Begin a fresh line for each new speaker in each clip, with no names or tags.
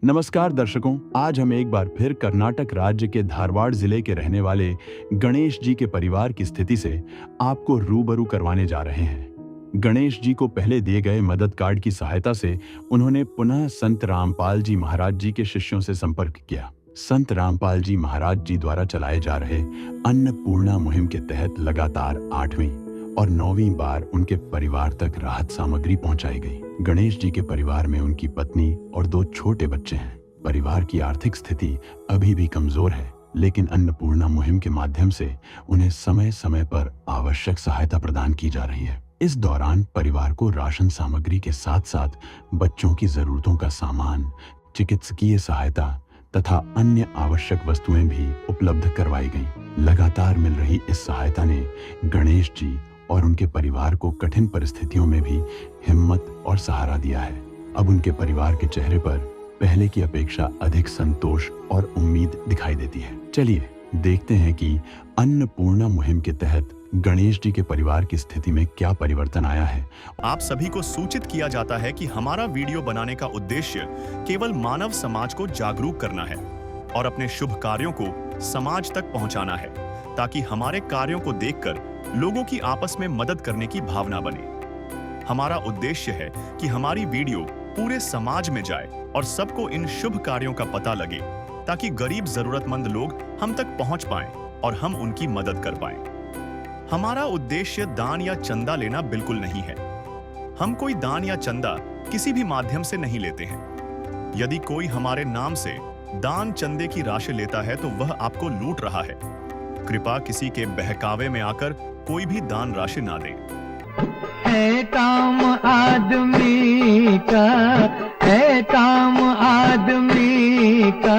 नमस्कार दर्शकों, आज हम एक बार फिर कर्नाटक राज्य के धारवाड़ जिले के रहने वाले गणेश जी के परिवार की स्थिति से आपको रूबरू करवाने जा रहे हैं। गणेश जी को पहले दिए गए मदद कार्ड की सहायता से उन्होंने पुनः संत रामपाल जी महाराज जी के शिष्यों से संपर्क किया। संत रामपाल जी महाराज जी द्वारा चलाए जा रहे अन्नपूर्णा मुहिम के तहत लगातार 8वीं और 9वीं बार उनके परिवार तक राहत सामग्री पहुंचाई गई। गणेश जी के परिवार में उनकी पत्नी और 2 छोटे बच्चे हैं। परिवार की आर्थिक स्थिति अभी भी कमजोर है, लेकिन अन्नपूर्णा मुहिम के माध्यम से उन्हें समय समय पर आवश्यक सहायता प्रदान की जा रही है। इस दौरान परिवार को राशन सामग्री के साथ साथ बच्चों की जरूरतों का सामान, चिकित्सकीय सहायता तथा अन्य आवश्यक वस्तुएं भी उपलब्ध करवाई गईं। लगातार मिल रही इस सहायता ने गणेश जी और उनके परिवार को कठिन परिस्थितियों में भी हिम्मत और सहारा दिया है। अब उनके परिवार के चेहरे पर पहले की अपेक्षा अधिक संतोष और उम्मीद दिखाई देती है। चलिए देखते हैं कि अन्नपूर्णा मुहिम के तहत गणेश जी के परिवार की स्थिति में क्या परिवर्तन आया है।
आप सभी को सूचित किया जाता है कि हमारा वीडियो बनाने का उद्देश्य केवल मानव समाज को जागरूक करना है और अपने शुभ कार्यों को समाज तक पहुंचाना है, ताकि हमारे कार्यों को देखकर लोगों की आपस में मदद करने की भावना बने। हमारा उद्देश्य है कि हमारी वीडियो पूरे समाज में जाए और सबको इन शुभ कार्यों का पता लगे, ताकि गरीब जरूरतमंद लोग हम तक पहुंच पाएं और हम उनकी मदद कर पाएं। हमारा उद्देश्य दान या चंदा लेना बिल्कुल नहीं है। हम कोई दान या चंदा किसी भी माध्यम से नहीं लेते हैं। यदि कोई हमारे नाम से दान चंदे की राशि लेता है तो वह आपको लूट रहा है। कृपा किसी के बहकावे में आकर कोई भी दान राशि ना दें।
है काम आदमी का, है काम आदमी का,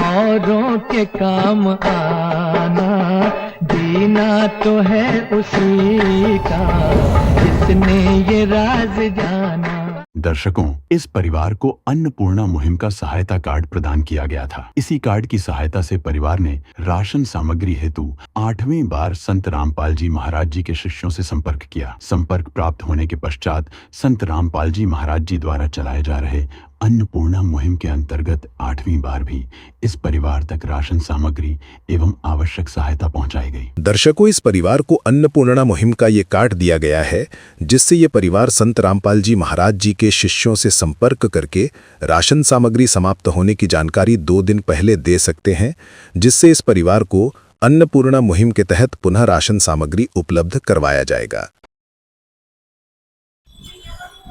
औरों के काम आना, जीना तो है उसी का, जिसने ये राज जाना।
दर्शकों, इस परिवार को अन्नपूर्णा मुहिम का सहायता कार्ड प्रदान किया गया था। इसी कार्ड की सहायता से परिवार ने राशन सामग्री हेतु 8वीं बार संत रामपाल जी महाराज जी के शिष्यों से संपर्क किया। संपर्क प्राप्त होने के पश्चात संत रामपाल जी महाराज जी द्वारा चलाए जा रहे अन्नपूर्णा मुहिम के अंतर्गत 8वीं बार भी इस परिवार तक राशन सामग्री एवं आवश्यक सहायता पहुंचाई गई।
दर्शकों, इस परिवार को अन्नपूर्णा मुहिम का ये कार्ड दिया गया है, जिससे ये परिवार संत रामपाल जी महाराज जी के शिष्यों से संपर्क करके राशन सामग्री समाप्त होने की जानकारी 2 दिन पहले दे सकते हैं, जिससे इस परिवार को अन्नपूर्णा मुहिम के तहत पुनः राशन सामग्री उपलब्ध करवाया जाएगा।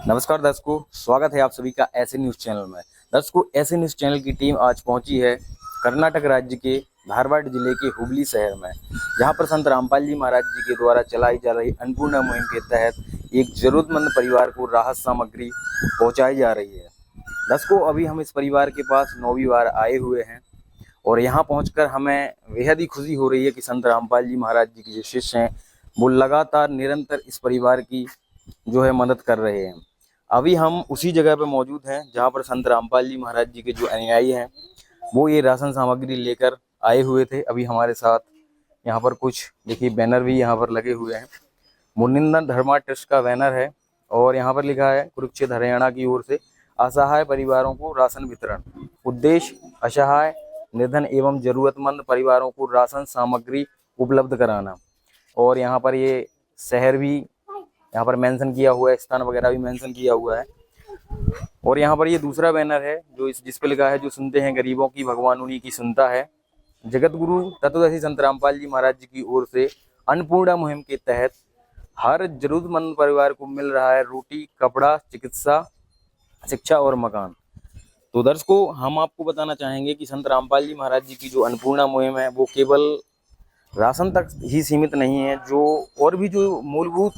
नमस्कार दर्शकों, स्वागत है आप सभी का ऐसे न्यूज़ चैनल में। दर्शकों, ऐसे न्यूज़ चैनल की टीम आज पहुंची है कर्नाटक राज्य के धारवाड़ जिले के हुबली शहर में, जहां पर संत रामपाल जी महाराज जी के द्वारा चलाई जा रही अन्नपूर्णा मुहिम के तहत एक जरूरतमंद परिवार को राहत सामग्री पहुंचाई जा रही है। दर्शकों, अभी हम इस परिवार के पास 9वीं बार आए हुए हैं और यहाँ पहुँच हमें बेहद ही खुशी हो रही है कि संत रामपाल जी महाराज जी के जो शिष्य हैं वो लगातार निरंतर इस परिवार की जो है मदद कर रहे हैं। अभी हम उसी जगह पर मौजूद हैं जहां पर संत रामपाल जी महाराज जी के जो अनुयायी हैं वो ये राशन सामग्री लेकर आए हुए थे। अभी हमारे साथ यहां पर कुछ देखिए बैनर भी यहां पर लगे हुए हैं। मुनिंदा धर्मा ट्रस्ट का बैनर है और यहां पर लिखा है कुरुक्षेत्र हरियाणा की ओर से असहाय परिवारों को राशन वितरण। उद्देश्य असहाय, निर्धन एवं जरूरतमंद परिवारों को राशन सामग्री उपलब्ध कराना। और यहाँ पर ये शहर भी यहाँ पर मेंशन किया हुआ है, स्थान वगैरह भी मेंशन किया हुआ है। और यहाँ पर ये दूसरा बैनर है जो जिस पे लिखा है, जो सुनते हैं गरीबों की भगवान उन्हीं की सुनता है। जगत गुरु तत्वदर्शी संत रामपाल जी महाराज जी की ओर से अन्नपूर्णा मुहिम के तहत हर जरूरतमंद परिवार को मिल रहा है रोटी, कपड़ा, चिकित्सा, शिक्षा और मकान। तो दर्शकों, हम आपको बताना चाहेंगे कि संत रामपाल जी महाराज जी की जो अन्नपूर्णा मुहिम है वो केवल राशन तक ही सीमित नहीं है, जो और भी जो मूलभूत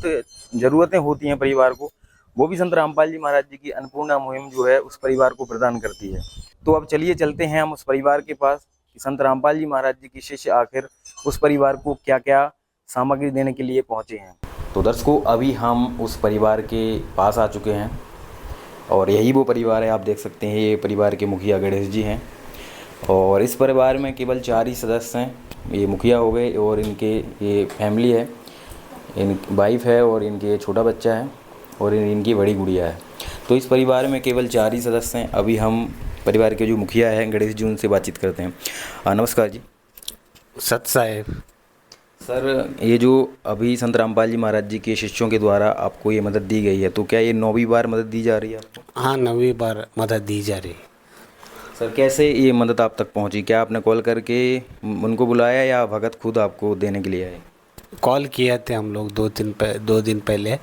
ज़रूरतें होती हैं परिवार को, वो भी संत रामपाल जी महाराज जी की अन्नपूर्णा मुहिम जो है उस परिवार को प्रदान करती है। तो अब चलिए चलते हैं हम उस परिवार के पास कि संत रामपाल जी महाराज जी की शिष्य आखिर उस परिवार को क्या क्या सामग्री देने के लिए पहुँचे हैं। तो दर्शकों, अभी हम उस परिवार के पास आ चुके हैं और यही वो परिवार है। आप देख सकते हैं ये परिवार के मुखिया गणेश जी हैं और इस परिवार में केवल 4 ही सदस्य हैं। ये मुखिया हो गए और इनके ये फैमिली है, इन वाइफ है और इनके छोटा बच्चा है और इनकी बड़ी गुड़िया है। तो इस परिवार में केवल 4 ही सदस्य हैं। अभी हम परिवार के जो मुखिया हैं गणेश जी, उनसे बातचीत करते हैं। नमस्कार जी।
सत साहेब।
सर, ये जो अभी संत रामपाल जी महाराज जी के शिष्यों के द्वारा आपको ये मदद दी गई है, तो क्या ये 9वीं बार मदद दी जा रही है आपको?
हाँ, 9वीं बार मदद दी जा रही है।
सर, कैसे ये मदद आप तक पहुंची? क्या आपने कॉल करके उनको बुलाया या भगत खुद आपको देने के लिए आए?
कॉल किए थे हम लोग 2 दिन पहले,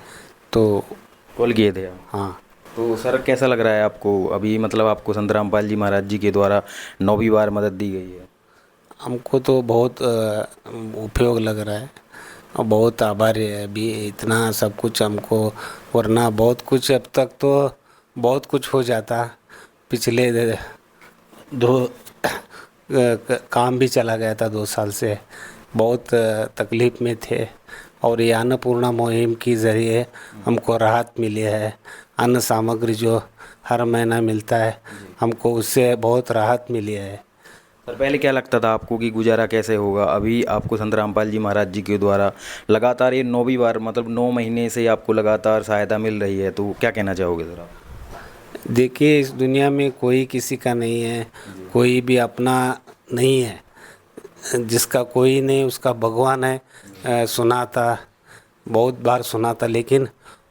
तो
कॉल किए थे आप?
हाँ।
तो सर, कैसा लग रहा है आपको अभी, मतलब आपको संत रामपाल जी महाराज जी के द्वारा 9वीं बार मदद दी गई है?
हमको तो बहुत उपयोग लग रहा है और बहुत आभारी है अभी, इतना सब कुछ हमको, वरना बहुत कुछ अब तक तो बहुत कुछ हो जाता। पिछले 2 काम भी चला गया था 2 साल से, बहुत तकलीफ़ में थे और ये अन्नपूर्णा मुहिम के ज़रिए हमको राहत मिली है। अन्न सामग्री जो हर महीना मिलता है हमको, उससे बहुत राहत मिली है।
सर, पहले क्या लगता था आपको कि गुजारा कैसे होगा? अभी आपको संत रामपाल जी महाराज जी के द्वारा लगातार ये 9वीं बार, मतलब 9 महीने से आपको लगातार सहायता मिल रही है, तो क्या कहना चाहोगे सर आप?
देखिए, इस दुनिया में कोई किसी का नहीं है, कोई भी अपना नहीं है। जिसका कोई नहीं उसका भगवान है। सुना था, बहुत बार सुना था, लेकिन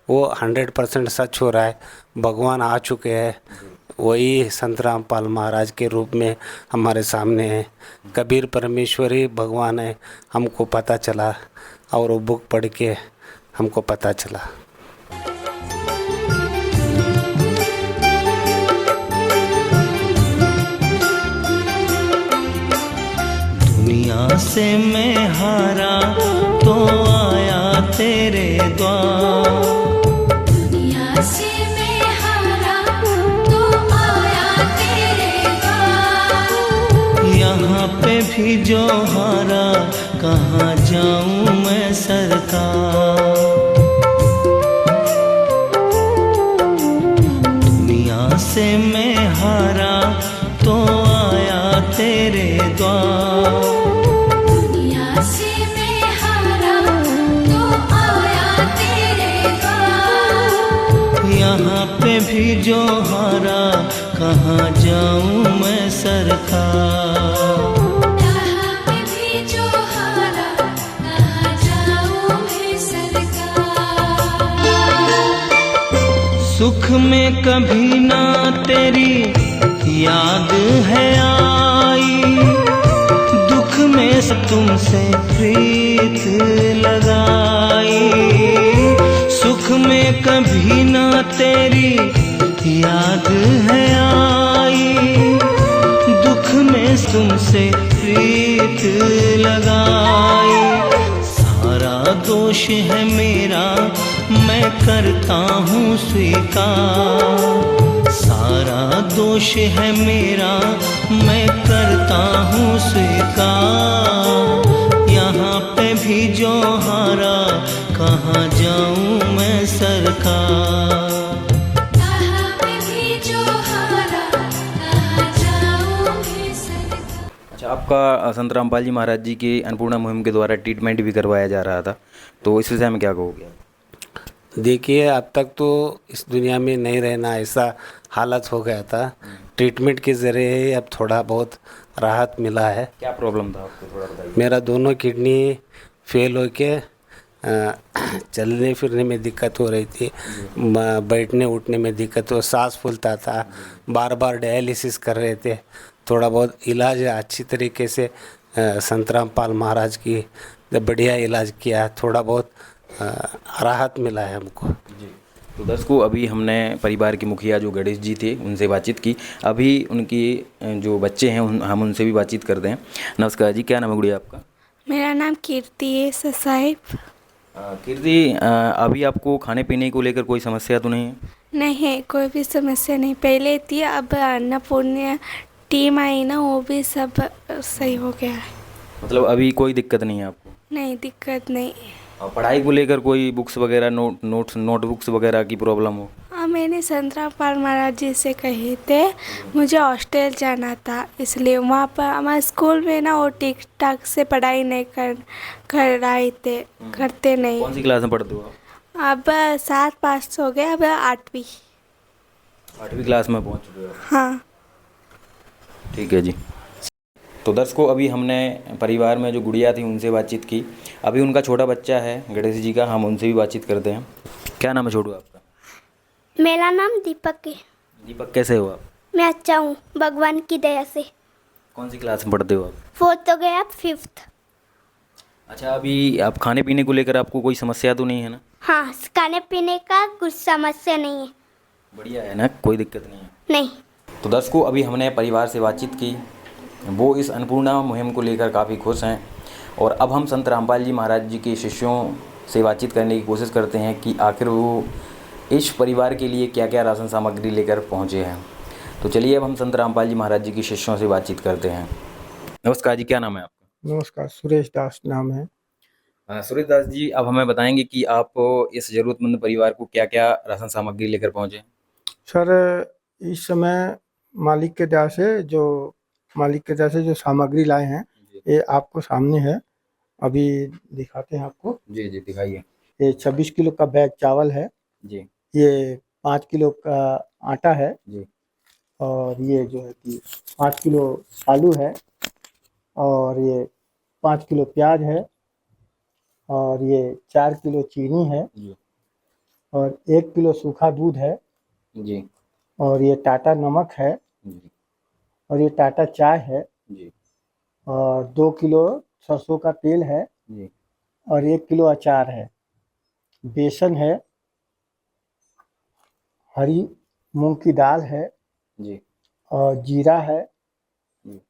वो 100% सच हो रहा है। भगवान आ चुके हैं, वही संत रामपाल महाराज के रूप में हमारे सामने है। कबीर परमेश्वरी भगवान है, हमको पता चला और वो बुक पढ़ के हमको पता चला।
दुनिया से मैं हारा तो आया तेरे द्वार,
दुनिया से मैं हारा तो आया तेरे द्वार।
यहाँ पे भी जो हारा कहाँ जाऊँ मैं सरकार। दुनिया से मैं हारा तो आया तेरे द्वार,
दुनिया से मैं हारा तो आया तेरे द्वार।
यहाँ पे भी जो हारा कहाँ जाऊँ मैं सरकार।
यहाँ पे भी जो हारा कहाँ जाऊँ मैं सरकार।
सुख में कभी ना तेरी याद है आई, दुख में तुमसे प्रीत लगाई। सुख में कभी ना तेरी याद है आई, दुख में तुमसे प्रीत लगाई। सारा दोष है मेरा मैं करता हूँ स्वीकार, सारा दोष है मेरा मैं करता हूँ स्वीकार। यहाँ पे भी जो हारा कहाँ जाऊँ मैं सरकार।
यहाँ पे भी जो हारा कहाँ जाऊँ मैं सरकार।
अच्छा, आपका संत रामपाल जी महाराज जी के अन्नपूर्णा मुहिम के द्वारा ट्रीटमेंट भी करवाया जा रहा था, तो इस विषय में क्या कहोगे?
देखिए, अब तक तो इस दुनिया में नहीं रहना ऐसा हालत हो गया था। ट्रीटमेंट के ज़रिए अब थोड़ा बहुत राहत मिला है।
क्या प्रॉब्लम था आपको, थोड़ा बताइए।
मेरा दोनों किडनी फेल हो के चलने फिरने में दिक्कत हो रही थी, बैठने उठने में दिक्कत हो, सांस फूलता था, बार बार डायलिसिस कर रहे थे। थोड़ा बहुत इलाज अच्छी तरीके से संत रामपाल महाराज की बढ़िया इलाज किया, थोड़ा बहुत राहत मिला है हमको।
जी, तो दर्शकों, अभी हमने परिवार के मुखिया जो गणेश जी थे उनसे बातचीत की। अभी उनकी जो बच्चे हैं हम उनसे भी बातचीत करते हैं। नमस्कार जी, क्या नाम है गुड़िया आपका?
मेरा नाम कीर्ति है साहिब।
कीर्ति, अभी आपको खाने पीने को लेकर कोई समस्या तो नहीं है?
नहीं है, कोई भी समस्या नहीं। पहले थी, अब अन्नपूर्णा टीम आई ना, वो भी सब सही हो गया है।
मतलब अभी कोई दिक्कत नहीं है आपको?
नहीं, दिक्कत नहीं।
और पढ़ाई को लेकर कोई बुक्स वगैरह, नोटबुक्स वगैरह की प्रॉब्लम हो?
मैंने संत रामपाल महाराज जी से कहे थे मुझे हॉस्टल जाना था, इसलिए वहाँ पर हमारे स्कूल में ना वो ठीक ठाक से पढ़ाई नहीं कर रहे थे, करते नहीं।
कौन सी क्लास में पढ़ते हो आप?
अब 7 पास हो गए, अब 8वीं
क्लास में पहुँच चुके हो?
हाँ।
ठीक है जी। तो दर्शकों, अभी हमने परिवार में जो गुड़िया थी उनसे बातचीत की। अभी उनका छोटा बच्चा है गणेश जी का, हम उनसे भी बातचीत करते हैं। क्या नाम है छोटू आपका?
मेरा नाम दीपक है।
दीपक, कैसे हो आप?
मैं अच्छा हूँ भगवान की दया से।
कौन सी क्लास में पढ़ते हो आप?
फोर्थ हो गया, अब फिफ्थ।
अच्छा, अभी आप खाने पीने को लेकर आपको कोई समस्या तो नहीं है ना?
हाँ, खाने पीने का कुछ समस्या नहीं है।
बढ़िया है ना, कोई दिक्कत नहीं है।
नहीं।
तो दर्शकों, अभी हमने परिवार से बातचीत की। वो इस अन्नपूर्णा मुहिम को लेकर काफ़ी खुश हैं। और अब हम संत रामपाल जी महाराज जी के शिष्यों से बातचीत करने की कोशिश करते हैं कि आखिर वो इस परिवार के लिए क्या क्या राशन सामग्री लेकर पहुँचे हैं। तो चलिए अब हम संत रामपाल जी महाराज जी के शिष्यों से बातचीत करते हैं। नमस्कार जी, क्या नाम है आपका?
नमस्कार, सुरेश दास नाम है।
सुरेश दास जी, अब हमें बताएंगे कि आप इस ज़रूरतमंद परिवार को क्या क्या राशन सामग्री लेकर पहुँचे?
सर, इस समय मालिक के दया से जो सामग्री लाए हैं, ये आपको सामने है। अभी दिखाते हैं आपको।
जी जी, दिखाइए।
ये 26 किलो का बैग चावल है।
जी
ये 5 किलो का आटा है।
जी
और ये जो है कि 5 किलो आलू है। और ये 5 किलो प्याज है। और ये 4 किलो चीनी है।
जी
और 1 किलो सूखा दूध है।
जी
और ये टाटा नमक है।
जी
और ये टाटा चाय है।
जी
और 2 किलो सरसों का तेल है।
जी
और 1 किलो अचार है। बेसन है। हरी मूंग की दाल है।
जी
और जीरा है।
जी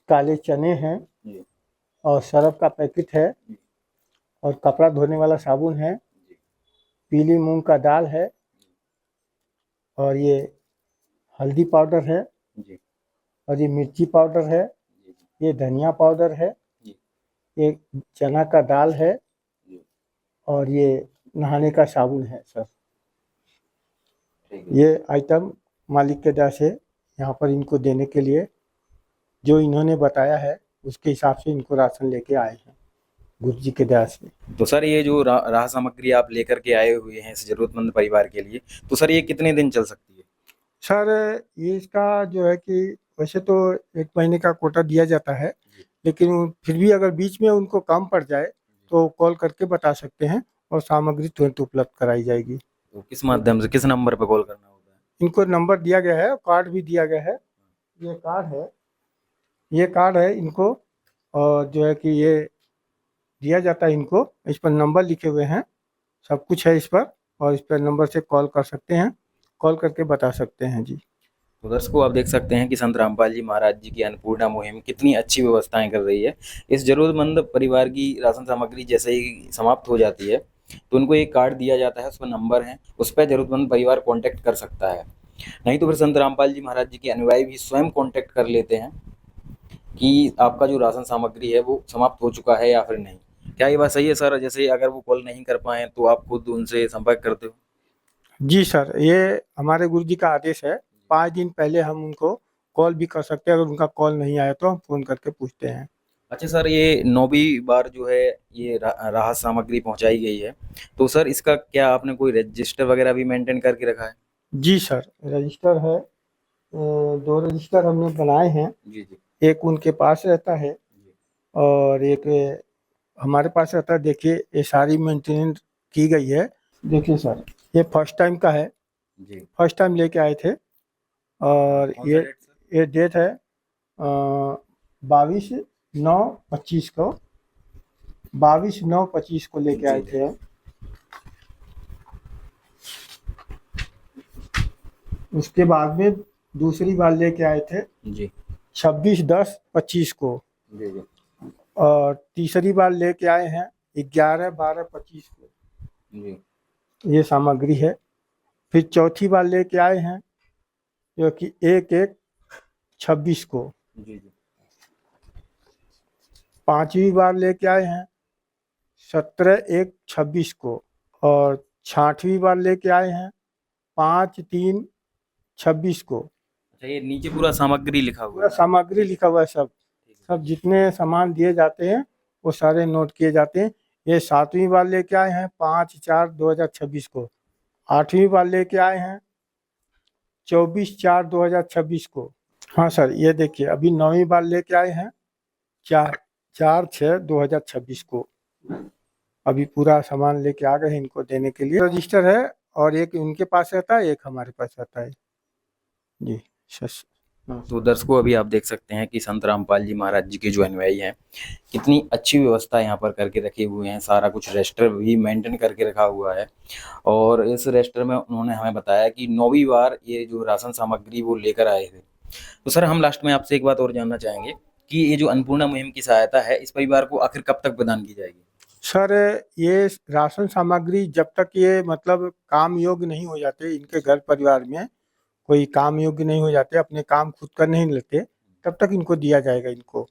काले चने हैं।
जी
और सरफ का पैकेट है।
जी
और कपड़ा धोने वाला साबुन है।
जी
पीली मूंग का दाल है। और ये हल्दी पाउडर है।
जी
और ये मिर्ची पाउडर है।
जी
ये धनिया पाउडर है।
जी
ये चना का दाल है।
जी,
और ये नहाने का साबुन है सर।
ठीक है।
ये आइटम मालिक के दया से यहाँ पर इनको देने के लिए जो इन्होंने बताया है उसके हिसाब से इनको राशन लेके आए हैं गुरु जी के दया से।
तो सर, ये जो राह सामग्री आप लेकर के आए हुए हैं इस जरूरतमंद परिवार के लिए, तो सर ये कितने दिन चल सकती है?
सर, ये इसका जो है कि वैसे तो 1 महीने का कोटा दिया जाता है, लेकिन फिर भी अगर बीच में उनको कम पड़ जाए तो कॉल करके बता सकते हैं और सामग्री तुरंत उपलब्ध कराई जाएगी।
तो किस माध्यम से, किस नंबर पर कॉल करना होता है?
इनको नंबर दिया गया है और कार्ड भी दिया गया है। ये कार्ड है इनको। और जो है कि ये दिया जाता है इनको, इस पर नंबर लिखे हुए हैं, सब कुछ है इस पर। और इस पर नंबर से कॉल कर सकते हैं, कॉल करके बता सकते हैं जी।
तो दर्शकों, आप देख सकते हैं कि संत रामपाल जी महाराज जी की अन्नपूर्णा मुहिम कितनी अच्छी व्यवस्थाएं कर रही है। इस जरूरतमंद परिवार की राशन सामग्री जैसे ही समाप्त हो जाती है तो उनको एक कार्ड दिया जाता है, उस पर नंबर है, उस पर जरूरतमंद परिवार कांटेक्ट कर सकता है। नहीं तो फिर संत रामपाल जी महाराज जी के अनुयायी भी स्वयं कांटेक्ट कर लेते हैं कि आपका जो राशन सामग्री है वो समाप्त हो चुका है या फिर नहीं। क्या ये बात सही है सर? जैसे अगर वो कॉल नहीं कर पाए तो आप खुद उनसे संपर्क करते हो?
जी सर, ये हमारे गुरु जी का आदेश है। 5 दिन पहले हम उनको कॉल भी कर सकते हैं। अगर उनका कॉल नहीं आया तो हम फ़ोन करके पूछते हैं।
अच्छा सर, ये 9वीं बार जो है ये राहत सामग्री पहुंचाई गई है, तो सर इसका क्या आपने कोई रजिस्टर वगैरह भी मेंटेन करके रखा है?
जी सर, रजिस्टर है। 2 रजिस्टर हमने बनाए हैं।
जी जी
एक उनके पास रहता है और एक हमारे पास रहता है। देखिए, ये सारी मेंटेनेंस की गई है। देखिए सर, ये फर्स्ट टाइम का है।
जी।
फर्स्ट टाइम लेके आए थे। और
कौन सा डेट सर?
ये डेट है 22/9/25 को। 22/9/25 को लेके आए थे हम। उसके बाद में दूसरी बार लेके आए थे
जी
26/10/25 को।
जी जी
और तीसरी बार लेके आए हैं 11/12/25 को।
जी
ये सामग्री है। फिर चौथी बार लेके आए हैं जो कि 1/1/26 को।
जी जी
5वीं बार लेके आए हैं 17/1/26 को। और 6वीं बार लेके आए हैं 5/3/26 को।
अच्छा, ये नीचे पूरा सामग्री लिखा हुआ
पूरा
है?
सामग्री लिखा हुआ है सब। सब जितने सामान दिए जाते हैं वो सारे नोट किए जाते हैं। ये 7वीं बार लेके आए हैं 5/4/2026 को। 8वीं बार लेके आए हैं 24/4/2026 को। हाँ सर, ये देखिए अभी 9वीं बार लेके आए हैं 4/6/2026 को। अभी पूरा सामान लेके आ गए हैं इनको देने के लिए। रजिस्टर है और एक उनके पास रहता है, एक हमारे पास रहता है जी। सर
तो दर्शकों, अभी आप देख सकते हैं कि संत रामपाल जी महाराज जी के जो अनुयायी हैं, कितनी अच्छी व्यवस्था यहाँ पर करके रखे हुए हैं। सारा कुछ रजिस्टर भी मेंटेन करके रखा हुआ है। और इस रजिस्टर में उन्होंने हमें बताया कि 9वीं बार ये जो राशन सामग्री वो लेकर आए थे। तो सर, हम लास्ट में आपसे एक बात और जानना चाहेंगे कि ये जो अन्नपूर्णा मुहिम की सहायता है, इस परिवार को आखिर कब तक प्रदान की जाएगी?
सर, ये राशन सामग्री जब तक ये मतलब काम योग्य नहीं हो जाते, इनके घर परिवार में कोई काम योग्य नहीं हो जाते, अपने काम खुद कर नहीं लेते, तब तक इनको दिया जाएगा, इनको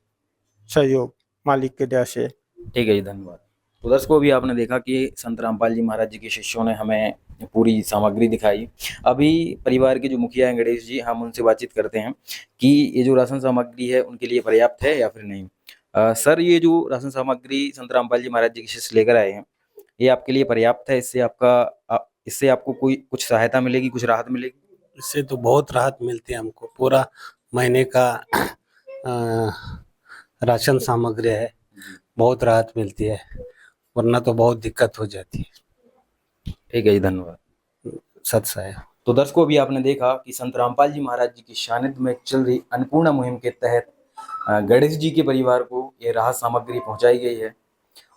सहयोग मालिक के दया से।
ठीक है जी, धन्यवाद। तो दर्शकों, अभी आपने देखा कि संत रामपाल जी महाराज जी के शिष्यों ने हमें पूरी सामग्री दिखाई। अभी परिवार के जो मुखिया हैं गणेश जी, हम उनसे बातचीत करते हैं कि ये जो राशन सामग्री है उनके लिए पर्याप्त है या फिर नहीं। सर, ये जो राशन सामग्री संत रामपाल जी महाराज जी के शिष्य लेकर आए हैं, ये आपके लिए पर्याप्त है? इससे आपको कोई कुछ सहायता मिलेगी, कुछ राहत मिलेगी?
इससे तो बहुत राहत मिलती है हमको। पूरा महीने का राशन सामग्री है, बहुत राहत मिलती है, वरना तो बहुत दिक्कत हो जाती है।
ठीक है जी, धन्यवाद।
सच है।
तो दर्शकों, अभी आपने देखा कि संत रामपाल जी महाराज जी की सानिध्य में चल रही अन्नपूर्णा मुहिम के तहत गणेश जी के परिवार को ये राहत सामग्री पहुंचाई गई है।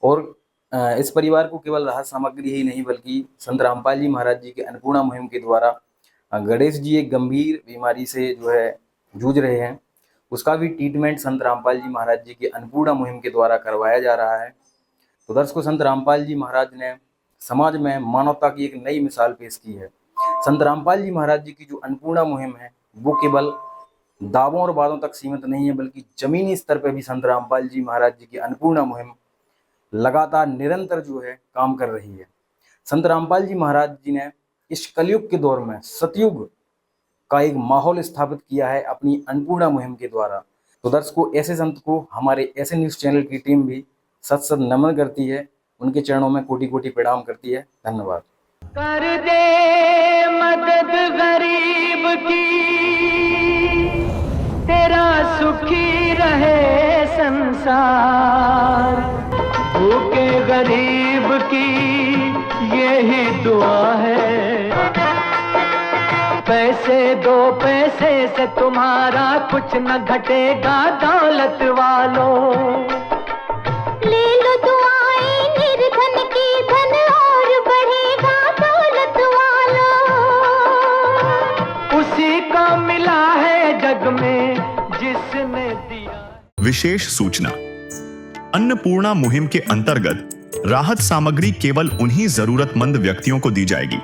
और इस परिवार को केवल राहत सामग्री ही नहीं, बल्कि संत रामपाल जी महाराज जी के अन्नपूर्णा मुहिम के द्वारा गणेश जी एक गंभीर बीमारी से जो है जूझ रहे हैं, उसका भी ट्रीटमेंट संत रामपाल जी महाराज जी के अन्नपूर्णा मुहिम के द्वारा करवाया जा रहा है। तो दर्शकों, संत रामपाल जी महाराज ने समाज में मानवता की एक नई मिसाल पेश की है। संत रामपाल जी महाराज जी की जो अन्नपूर्णा मुहिम है, वो केवल दावों और वादों तक सीमित नहीं है, बल्कि जमीनी स्तर पर भी संत रामपाल जी महाराज जी की अन्नपूर्णा मुहिम लगातार निरंतर जो है काम कर रही है। संत रामपाल जी महाराज जी ने इस कलयुग के दौर में सतयुग का एक माहौल स्थापित किया है अपनी अन्नपूर्णा मुहिम के द्वारा। तो दर्शकों, ऐसे संत को हमारे ऐसे न्यूज़ चैनल की टीम भी सत सत नमन करती है, उनके चरणों में कोटि कोटि प्रणाम करती है। धन्यवाद।
कर दे मदद गरीब की, तेरा सुखी रहे संसार। भूखे गरीब की यही दुआ है। पैसे दो पैसे से तुम्हारा कुछ न घटेगा दौलत वालों।
ले लो दुआएं निर्धन की, धन और बढ़ेगा दौलत वालों।
उसी को मिला है जग में जिसने दिया।
विशेष सूचना, अन्नपूर्णा मुहिम के अंतर्गत राहत सामग्री केवल उन्हीं जरूरतमंद व्यक्तियों को दी जाएगी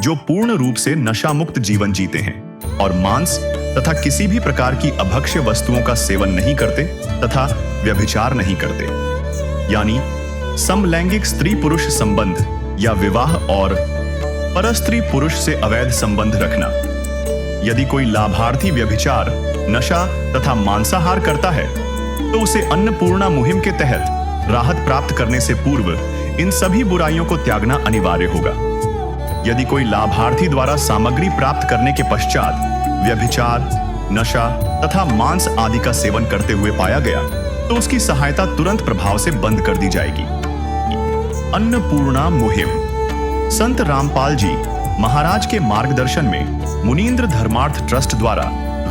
जो पूर्ण रूप से नशा मुक्त जीवन जीते हैं और मांस तथा किसी भी प्रकार की अभक्ष्य वस्तुओं का सेवन नहीं करते तथा व्यभिचार नहीं करते, यानी समलैंगिक स्त्री पुरुष संबंध या विवाह और परस्त्री पुरुष से अवैध संबंध रखना। यदि कोई लाभार्थी व्यभिचार, नशा तथा मांसाहार करता है तो उसे अन्नपूर्णा मुहिम के तहत राहत प्राप्त करने से पूर्व इन सभी बुराइयों को त्यागना अनिवार्य होगा। यदि कोई लाभार्थी द्वारा सामग्री प्राप्त करने के पश्चात व्यभिचार, नशा तथा मांस आदि का सेवन करते हुए पाया गया तो उसकी सहायता तुरंत प्रभाव से बंद कर दी जाएगी। अन्नपूर्णा मुहिम संत रामपाल जी महाराज के मार्गदर्शन में मुनीन्द्र धर्मार्थ ट्रस्ट द्वारा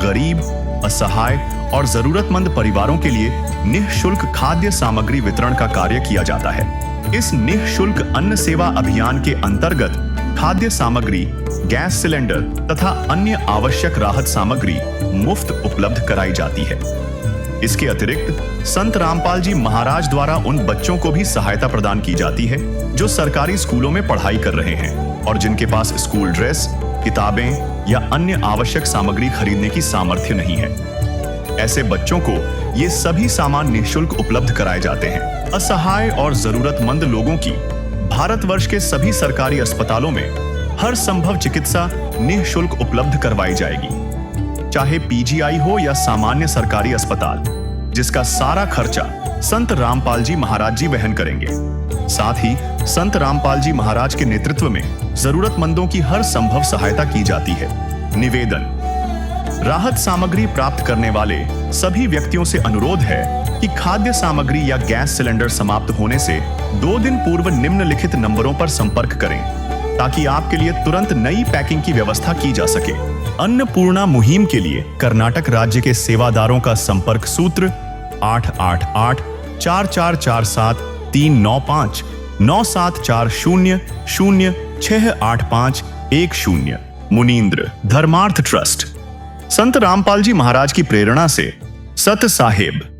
गरीब, असहाय और जरूरतमंद परिवारों के लिए निःशुल्क खाद्य सामग्री वितरण का कार्य किया जाता है। इस निःशुल्क अन्न सेवा अभियान के अंतर्गत खाद्य सामग्री, गैस सिलेंडर तथा अन्य आवश्यक राहत सामग्री मुफ्त उपलब्ध कराई जाती है। इसके अतिरिक्त संत रामपाल जी महाराज द्वारा उन बच्चों को भी सहायता प्रदान की जाती है जो सरकारी स्कूलों में पढ़ाई कर रहे हैं और जिनके पास स्कूल ड्रेस, किताबें या अन्य आवश्यक सामग्री खरीदने की सामर्थ्य नहीं है। ऐसे बच्चों को ये सभी सामान निःशुल्क उपलब्ध कराए जाते हैं। असहाय और जरूरतमंद लोगों की भारतवर्ष के सभी सरकारी अस्पतालों में हर संभव चिकित्सा निःशुल्क उपलब्ध करवाई जाएगी, चाहे पीजीआई हो या सामान्य सरकारी अस्पताल, जिसका सारा खर्चा संत रामपाल जी महाराज जी वहन करेंगे। साथ ही संत रामपाल जी महाराज के नेतृत्व में जरूरतमंदों की हर संभव सहायता की जाती है। निवेदन, राहत सामग्री प्राप्त करने वाले सभी व्यक्तियों से अनुरोध है कि खाद्य सामग्री या गैस सिलेंडर समाप्त होने से 2 दिन पूर्व निम्नलिखित नंबरों पर संपर्क करें ताकि आपके लिए तुरंत नई पैकिंग की व्यवस्था की जा सके। अन्नपूर्णा मुहिम के लिए कर्नाटक राज्य के सेवादारों का संपर्क सूत्र 888-4447-395 9740068510। मुनींद्र धर्मार्थ ट्रस्ट। संत रामपाल जी महाराज की प्रेरणा से सत साहेब